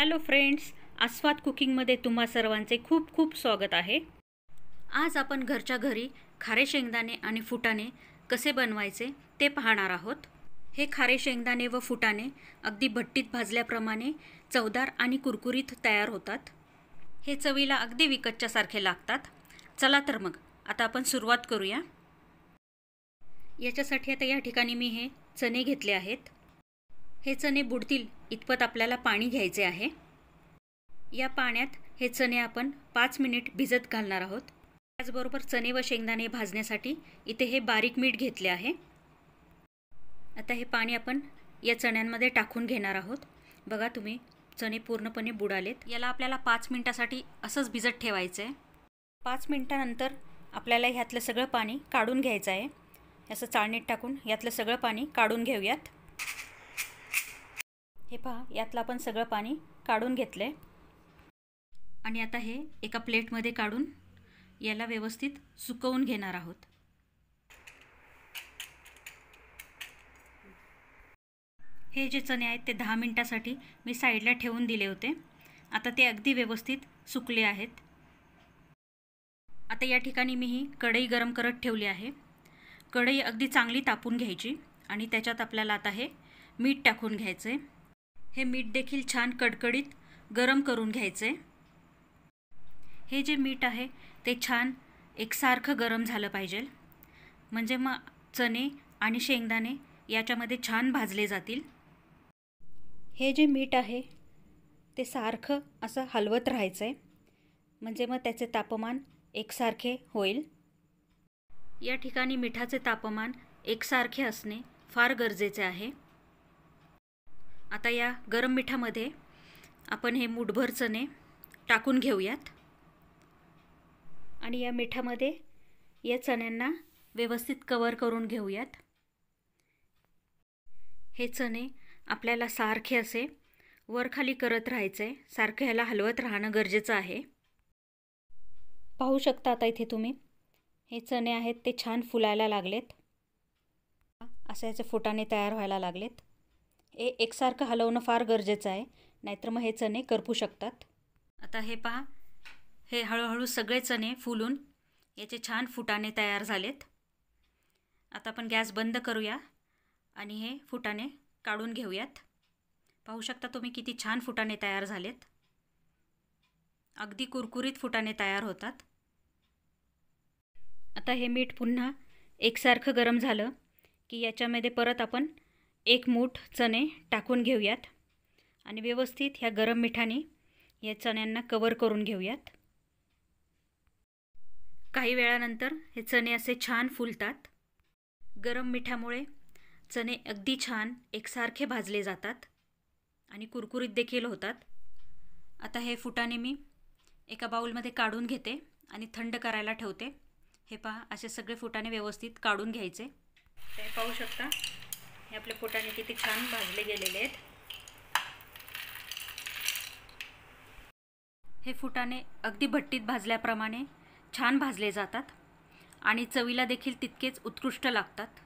Hello friends, आस्वाद कुकिंगमध्ये तुम्हा सर्वांचे खूप खूप स्वागत आहे। आज आपण घरच्या घरी खारे शेंगदाणे आणि फुटाणे कसे बनवायचे ते पाहणार आहोत। हे खारे शेंगदाणे व फुटाणे अगदी भट्टीत भाजल्याप्रमाणे चवदार आणि कुरकुरीत तयार होतात। हे चवीला अगदी विकतच्या सारखे लागतात। चला तर मग आता आपण सुरुवात करूया। याच्यासाठी आता या ठिकाणी मी हे चणे घेतले आहेत। हे चणे बुडतील इतपत आपल्याला पाणी घ्यायचे आहे। या पाण्यात हे चणे आपण 5 मिनिट भिजत घालणार आहोत। त्याचबरोबर चणे व शेंगदाणे भाजण्यासाठी इथे हे बारीक मीठ घेतले आहे। आता हे पाणी आपण या चण्यांमध्ये टाकून घेणार आहोत। बघा तुम्ही चणे पूर्णपणे बुडालेत। याला आपल्याला 5 मिनिटासाठी असंच भिजत ठेवायचं आहे। 5 मिनिटानंतर आपल्याला ह्यातलं सगळं पाणी काढून घ्यायचं आहे। असं चाळणीत टाकून यातलं सगळं पाणी काढून घेऊयात। हे पहा, यातलं आपण सगळं पाणी काढून घेतले आणि आता हे एका प्लेटमध्ये काढून याला व्यवस्थित सुकवून घेणार आहोत। हे जे चणे आहेत ते 10 मिनिटासाठी मी साईडला ठेवून दिले होते। आता ते अगदी व्यवस्थित सुकले आहेत। आता या ठिकाणी मी ही कढई गरम करत ठेवली आहे। कढई अगदी चांगली तापून घ्यायची आणि त्याच्यात आपल्याला आता हे मीठ टाकून घ्यायचे। हे मीठ देखील छान कडकडीत गरम करून घ्यायचे। हे जे मीठ आहे ते छान एकसारखं गरम झालं पाहिजे, म्हणजे मग चणे आणि शेंगदाणे याच्यामध्ये छान भाजले जातील। हे जे मीठ आहे ते सारखं असं हलवत राहायचं आहे, म्हणजे मग त्याचे तापमान एकसारखे होईल। या ठिकाणी मिठाचे तापमान एकसारखे असणे फार गरजेचे आहे। आता या गरम मिठामध्ये आपण हे मुठभर चणे टाकून घेऊयात आणि या मिठामध्ये या चण्यांना व्यवस्थित कव्हर करून घेऊयात। हे चणे आपल्याला सारखे असे वरखाली करत राहायचे, सारखे ह्याला हलवत राहणं गरजेचं आहे। पाहू शकता आता इथे तुम्ही हे चणे आहेत ते छान फुलायला लागलेत। असे याचे फुटाणे तयार व्हायला लागलेत। हे एकसारखं हलवणं फार गरजेचं आहे, नाहीतर मग हे चणे करपू शकतात। आता हे पहा, हे हळूहळू सगळे चणे फुलून याचे छान फुटाणे तयार झालेत। आता आपण गॅस बंद करूया आणि हे फुटाणे काढून घेऊयात। पाहू शकता तुम्ही किती छान फुटाणे तयार झालेत। अगदी कुरकुरीत फुटाणे तयार होतात। आता हे मीठ पुन्हा एकसारखं गरम झालं की याच्यामध्ये परत आपण 1 मूठ चणे टाकून घेऊयात आणि व्यवस्थित ह्या गरम मिठाने या चण्यांना कव्हर करून घेऊयात। काही वेळानंतर हे चणे असे छान फुलतात। गरम मिठामुळे चणे अगदी छान एकसारखे भाजले जातात आणि कुरकुरीत देखील होतात। आता हे फुटाणे मी एका बाउलमध्ये काढून घेते आणि थंड करायला ठेवते। हे पहा, असे सगळे फुटाणे व्यवस्थित काढून घ्यायचे। हे पाहू शकता, हे आपले फुटाणे किती छान भाजले गेलेले आहेत। हे फुटाणे अगदी भट्टीत भाजल्याप्रमाणे छान भाजले जातात आणि चवीला देखील तितकेच उत्कृष्ट लागतात।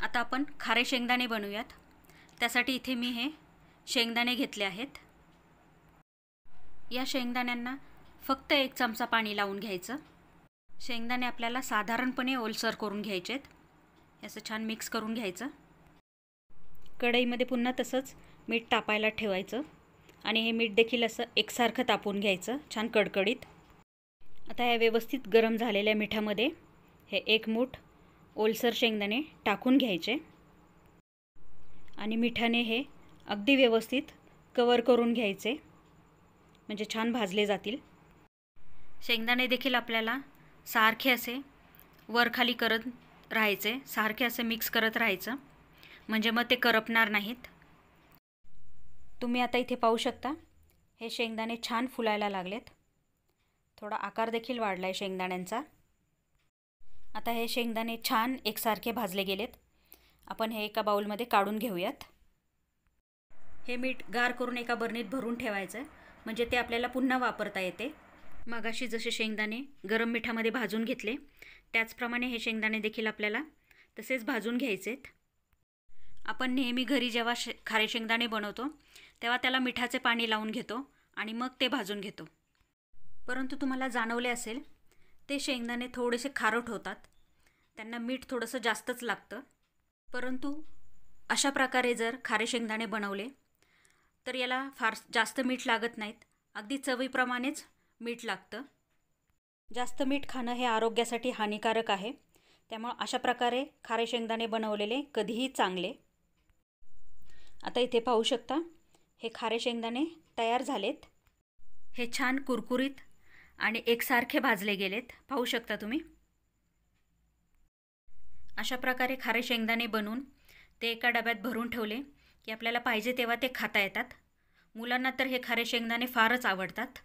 आता आपण खारे शेंगदाणे बनवूयात। त्यासाठी इथे मी हे शेंगदाणे घेतले आहेत। या शेंगदाण्यांना फक्त 1 चमचा पाणी लावून घ्यायचं। शेंगदाणे आपल्याला साधारणपणे ओलसर करून घ्यायचेत। असं छान मिक्स करून घ्यायचं। कढईमध्ये पुन्हा तसंच मीठ तापायला ठेवायचं आणि हे मीठ देखील असं एकसारखं तापून घ्यायचं, छान कडकडीत। आता या व्यवस्थित गरम झालेल्या मिठामध्ये हे 1 मूठ ओलसर शेंगदाणे टाकून घ्यायचे आणि मिठाने हे अगदी व्यवस्थित कव्हर करून घ्यायचे, म्हणजे छान भाजले जातील। शेंगदाणे देखील आपल्याला सारखे असे वरखाली करत राहायचे, सारखे असे मिक्स करत राहायचं, म्हणजे मग ते करपणार नाहीत। तुम्ही आता इथे पाहू शकता हे शेंगदाणे छान फुलायला लागलेत। थोडा आकार देखील वाढला आहे शेंगदाण्यांचा। आता हे शेंगदाणे छान एकसारखे भाजले गेलेत। आपण हे एका बाउलमध्ये काढून घेऊयात। हे मीठ गार करून एका बरणीत भरून ठेवायचं, म्हणजे ते आपल्याला पुन्हा वापरता येते। मगाशी जसे शेंगदाणे गरम मिठामध्ये भाजून घेतले त्याचप्रमाणे हे शेंगदाणे देखील आपल्याला तसेच भाजून घ्यायचेत। आपण नेहमी घरी जेव्हा खारे शेंगदाणे बनवतो तेव्हा त्याला मिठाचे पाणी लावून घेतो आणि मग ते भाजून घेतो. परंतु तुम्हाला जाणवले असेल ते शेंगदाणे थोडेसे खारट होतात, त्यांना मीठ थोडंसं जास्तच लागतं. परंतु अशा प्रकारे जर खारे शेंगदाणे बनवले तर याला फार जास्त मीठ लागत नाहीत, अगदी चवीप्रमाणेच मीठ लागतं. जास्त मीठ खाणं हे आरोग्यासाठी हानिकारक आहे, त्यामुळे अशा प्रकारे खारे शेंगदाणे बनवलेले कधीही चांगले. आता इथे पाहू शकता हे खारे शेंगदाणे तयार झालेत. हे छान कुरकुरीत आणि एकसारखे भाजले गेलेत, पाहू शकता तुम्ही. अशा प्रकारे खारे शेंगदाणे बनवून ते एका डब्यात भरून ठेवले की आपल्याला पाहिजे तेव्हा ते खाता येतात. मुलांना तर हे खारे शेंगदाणे फारच आवडतात.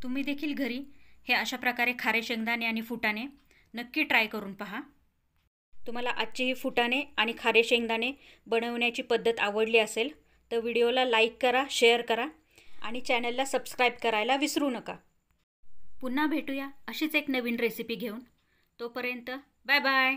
तुम्ही देखील घरी हे अशा प्रकारे खारे शेंगदाणे आणि फुटाणे नक्की ट्राय करून पहा. तुम्हाला आजची ही फुटाणे आणि खारे शेंगदाणे बनवण्याची पद्धत आवडली असेल तर व्हिडिओला लाईक करा, शेअर करा आणि चॅनलला सबस्क्राईब करायला विसरू नका. पुन्हा भेटूया अशीच एक नवीन रेसिपी घेऊन. तोपर्यंत बाय बाय.